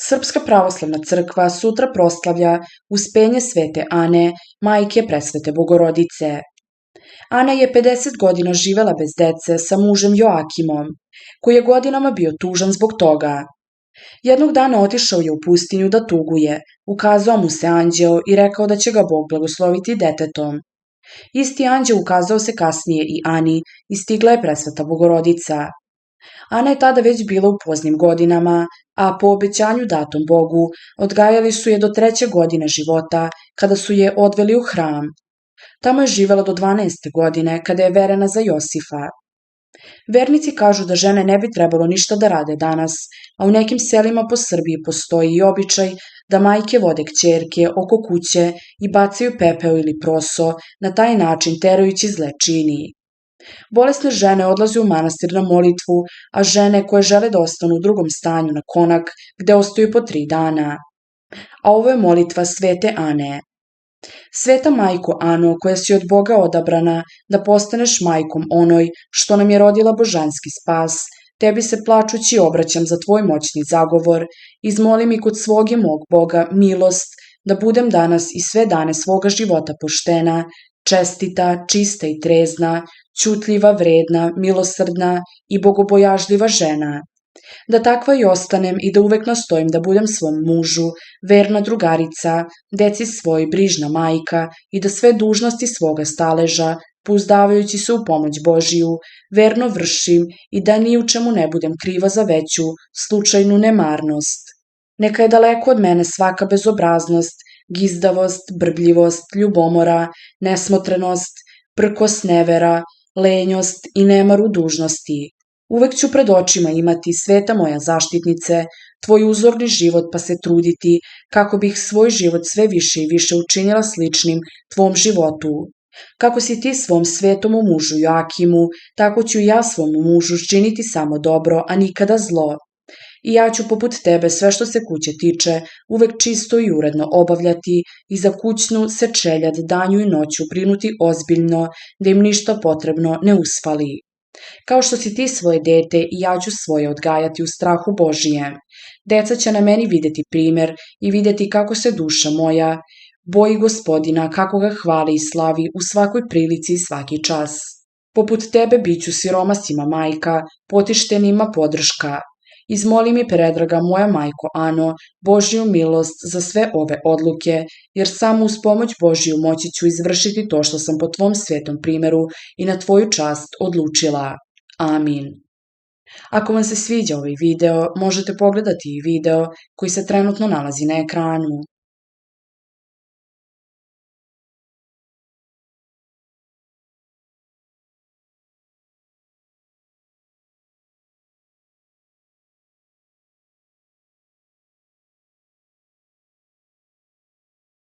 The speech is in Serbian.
Srpska pravoslavna crkva sutra proslavlja Uspenje Svete Ane, majke Presvete Bogorodice. Ana je 50 godina živela bez dece sa mužem Joakimom, koji je godinama bio tužan zbog toga. Jednog dana otišao je u pustinju da tuguje, ukazao mu se anđeo i rekao da će ga Bog blagosloviti detetom. Isti anđeo ukazao se kasnije i Ani i stigla je Presveta Bogorodica. Ana je tada već bila u poznim godinama, a po obećanju datom Bogu odgajali su je do 3. godine života, kada su je odveli u hram. Tamo je živela do 12. godine, kada je verena za Josifa. Vernici kažu da žene ne bi trebalo ništa da rade danas, a u nekim selima po Srbiji postoji i običaj da majke vode kćerke oko kuće i bacaju pepeo ili proso, na taj način terajući zle čini. Bolesne žene odlaze u manastir na molitvu, a žene koje žele da ostanu u drugom stanju na konak, gde ostaju po 3 dana. A ovo je molitva Svete Ane. Sveta majko Ano, koja si od Boga odabrana da postaneš majkom onoj što nam je rodila božanski spas, tebi se plačući obraćam za tvoj moćni zagovor, izmoli mi kod svog i mog Boga milost da budem danas i sve dane svoga života poštena, čestita, čista i trezna, ćutljiva, vredna, milosrdna i bogobojažljiva žena. Da takva i ostanem i da uvek nastojim da budem svom mužu verna drugarica, deci svoj brižna majka i da sve dužnosti svoga staleža, pouzdavajući se u pomoć Božiju, verno vršim i da ni u čemu ne budem kriva za veću, slučajnu nemarnost. Neka je daleko od mene svaka bezobraznost, gizdavost, brbljivost, ljubomora, nesmotrenost, prkos nevera, lenjost i nemar u dužnosti. Uvek ću pred očima imati, sveta moja zaštitnice, tvoj uzorni život pa se truditi kako bih svoj život sve više i više učinila sličnim tvom životu. Kako si ti svom svetom mužu Joakimu, tako ću i ja svom mužu činiti samo dobro, a nikada zlo. I ja ću poput tebe sve što se kuće tiče uvek čisto i uredno obavljati i za kućnu sečeljad danju i noću brinuti ozbiljno da im ništa potrebno ne usfali. Kao što si ti svoje dete i ja ću svoje odgajati u strahu Božijem. Deca će na meni videti primer i videti kako se duša moja boji Gospodina, kako ga hvali i slavi u svakoj prilici i svaki čas. Poput tebe biću siromasima majka, potištenima podrška. Izmoli mi, predraga moja majko Ano, Božju milost za sve ove odluke, jer samo uz pomoć Božju moći ću izvršiti to što sam po tvom svetom primeru i na tvoju čast odlučila. Amin. Ako vam se sviđa ovaj video, možete pogledati i video koji se trenutno nalazi na ekranu.